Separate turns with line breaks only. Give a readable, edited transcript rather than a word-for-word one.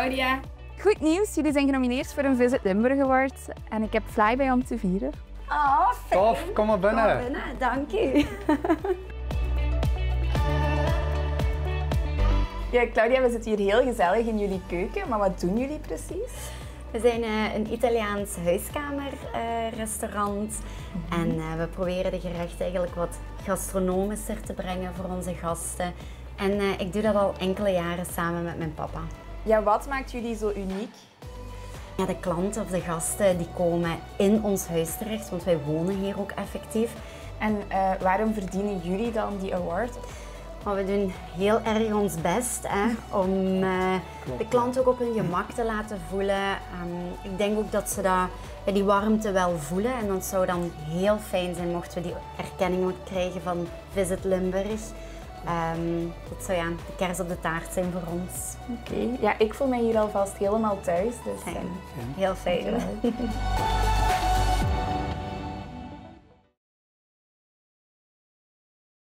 Claudia.
Goed nieuws, jullie zijn genomineerd voor een Visit Limburg Award en ik heb Flyby om te vieren.
Oh, fijn.
Tof, kom maar binnen.
Kom maar binnen, dank u.
Ja, Claudia, we zitten hier heel gezellig in jullie keuken, maar wat doen jullie precies?
We zijn een Italiaans huiskamerrestaurant en we proberen de gerechten eigenlijk wat gastronomischer te brengen voor onze gasten. En ik doe dat al enkele jaren samen met mijn papa.
Ja, wat maakt jullie zo uniek?
Ja, de klanten of de gasten die komen in ons huis terecht, want wij wonen hier ook effectief.
En waarom verdienen jullie dan die award?
Maar we doen heel erg ons best om de klant ook op hun gemak te laten voelen. Ik denk ook dat ze die warmte wel voelen en dat zou dan heel fijn zijn mochten we die erkenning krijgen van Visit Limburg. Dat zou ja, de kers op de taart zijn voor ons.
Oké. Ja, ik voel mij hier alvast helemaal thuis. Dus,
Heel fijn.